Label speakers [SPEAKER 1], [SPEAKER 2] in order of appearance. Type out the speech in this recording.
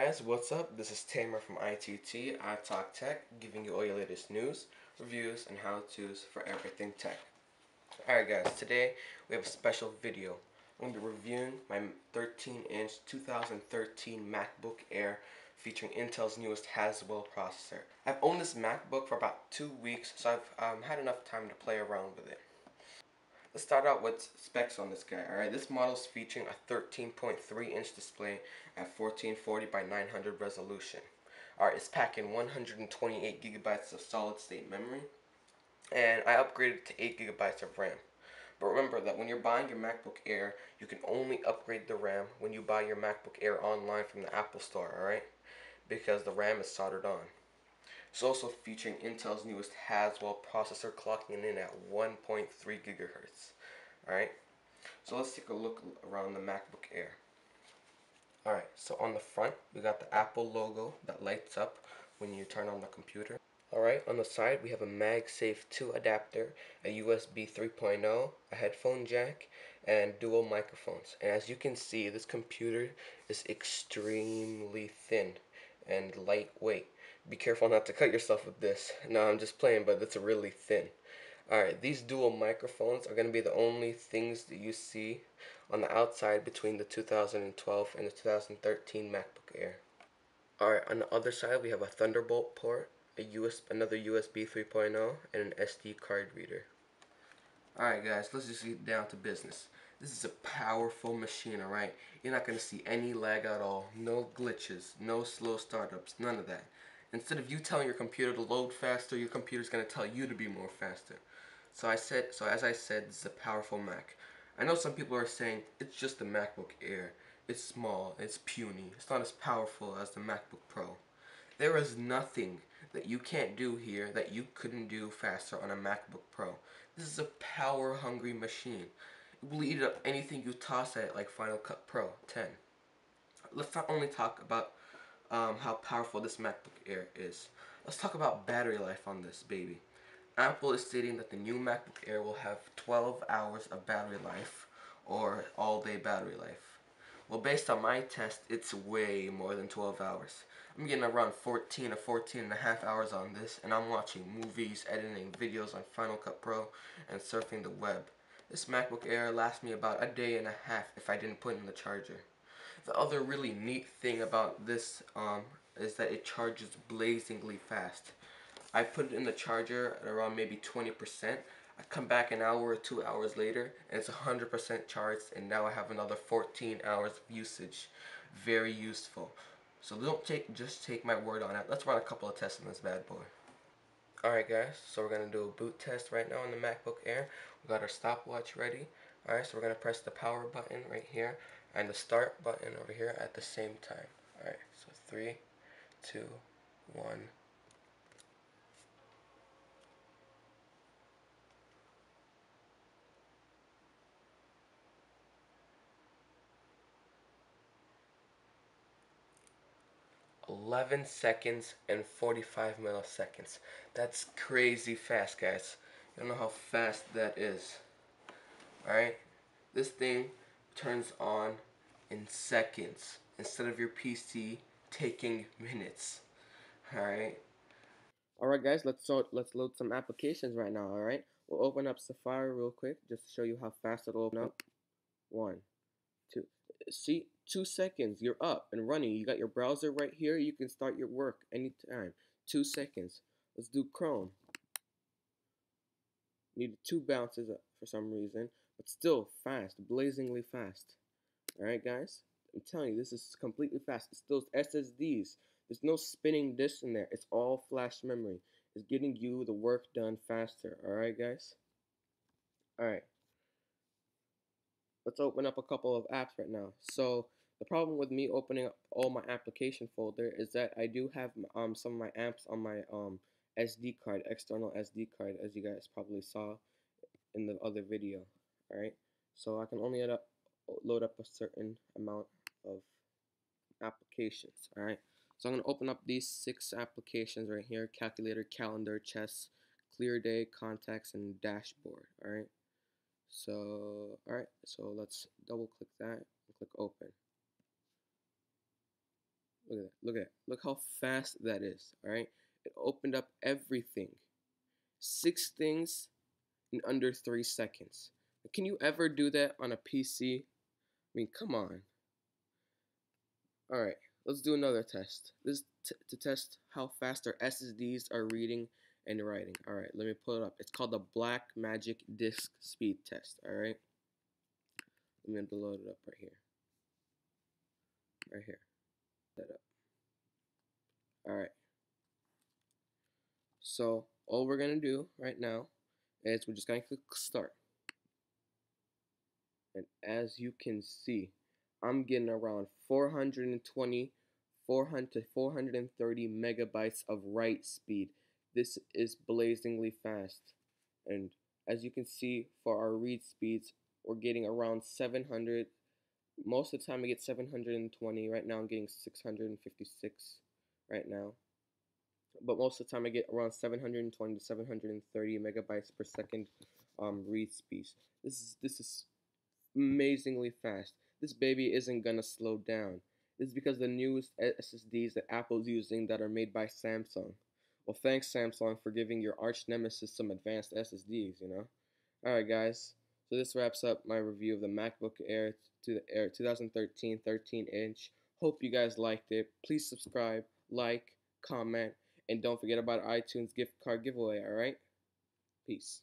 [SPEAKER 1] guys, what's up? This is Tamer from ITT, I Talk Tech, giving you all your latest news, reviews, and how-tos for everything tech. Alright guys, today we have a special video. I'm going to be reviewing my 13-inch 2013 MacBook Air featuring Intel's newest Haswell processor. I've owned this MacBook for about 2 weeks, so I've had enough time to play around with it. Let's start out with specs on this guy. Alright, this model is featuring a 13.3-inch display at 1440 by 900 resolution. Alright, it's packing 128 gigabytes of solid state memory, and I upgraded to 8 gigabytes of RAM. But remember that when you're buying your MacBook Air, you can only upgrade the RAM when you buy your MacBook Air online from the Apple Store, alright? Because the RAM is soldered on. It's also featuring Intel's newest Haswell processor, clocking in at 1.3 gigahertz. Alright, so let's take a look around the MacBook Air. Alright, so on the front, we got the Apple logo that lights up when you turn on the computer. Alright, on the side, we have a MagSafe 2 adapter, a USB 3.0, a headphone jack, and dual microphones. And as you can see, this computer is extremely thin and lightweight. Be careful not to cut yourself with this. No, I'm just playing, but it's really thin. Alright, these dual microphones are going to be the only things that you see on the outside between the 2012 and the 2013 MacBook Air. Alright, on the other side we have a Thunderbolt port, another USB 3.0, and an SD card reader. Alright guys, let's just get down to business. This is a powerful machine, alright? You're not going to see any lag at all, no glitches, no slow startups, none of that. Instead of you telling your computer to load faster, your computer's going to tell you to be more faster. So as I said, this is a powerful Mac. I know some people are saying it's just the MacBook Air. It's small, it's puny, it's not as powerful as the MacBook Pro. There is nothing that you can't do here that you couldn't do faster on a MacBook Pro. This is a power-hungry machine. It will eat up anything you toss at it, like Final Cut Pro 10. Let's not only talk about how powerful this MacBook Air is. Let's talk about battery life on this baby. Apple is stating that the new MacBook Air will have 12 hours of battery life, or all-day battery life. Well, based on my test, it's way more than 12 hours. I'm getting around 14 or 14 and a half hours on this, and I'm watching movies, editing videos on Final Cut Pro, and surfing the web. This MacBook Air lasts me about a day and a half if I didn't put in the charger. The other really neat thing about this is that it charges blazingly fast. I put it in the charger at around maybe 20%. I come back an hour or 2 hours later and it's 100% charged, and now I have another 14 hours of usage. Very useful. So just take my word on it. Let's run a couple of tests on this bad boy. Alright guys, so we're going to do a boot test right now on the MacBook Air. We got our stopwatch ready. Alright, so we're going to press the power button right here and the start button over here at the same time. Alright, so 3, 2, 1. 11 seconds and 45 milliseconds. That's crazy fast, guys. You don't know how fast that is. Alright? This thing turns on in seconds instead of your PC taking minutes. Alright? Alright guys, let's load some applications right now, alright? We'll open up Safari real quick just to show you how fast it'll open up. 1, 2. See, 2 seconds, you're up and running. You got your browser right here. You can start your work anytime. 2 seconds. Let's do Chrome. Needed 2 bounces for some reason, but still fast, blazingly fast. Alright guys, I'm telling you, this is completely fast. It's still SSDs. There's no spinning disk in there. It's all flash memory. It's getting you the work done faster. Alright guys? Alright. Let's open up a couple of apps right now. So the problem with me opening up all my application folder is that I do have some of my apps on my SD card, external SD card, as you guys probably saw in the other video. Alright, so I can only load up a certain amount of applications. Alright, so I'm going to open up these 6 applications right here: calculator, calendar, chess, clear day, contacts, and dashboard. Alright, so let's double click that and click open. Look at that. Look at that. Look how fast that is. All right. It opened up everything. 6 things in under 3 seconds. Can you ever do that on a PC? I mean, come on. All right. Let's do another test. This is to test how fast our SSDs are reading and writing. All right. Let me pull it up. It's called the Black Magic Disk Speed Test. All right. Let me load it up right here. Right here. That up. All right. So all we're gonna do right now is we're just gonna click start. And as you can see, I'm getting around 420, 400 to 430 megabytes of write speed. This is blazingly fast. And as you can see, for our read speeds, we're getting around 700. Most of the time I get 720. Right now I'm getting 656 right now. But most of the time I get around 720 to 730 megabytes per second read speeds. This is amazingly fast. This baby isn't gonna slow down. This is because the newest SSDs that Apple's using that are made by Samsung. Well, thanks Samsung for giving your arch nemesis some advanced SSDs, you know? Alright guys, so this wraps up my review of the MacBook Air to the Air 2013 13-inch. Hope you guys liked it. Please subscribe, like, comment, and don't forget about iTunes gift card giveaway, alright? Peace.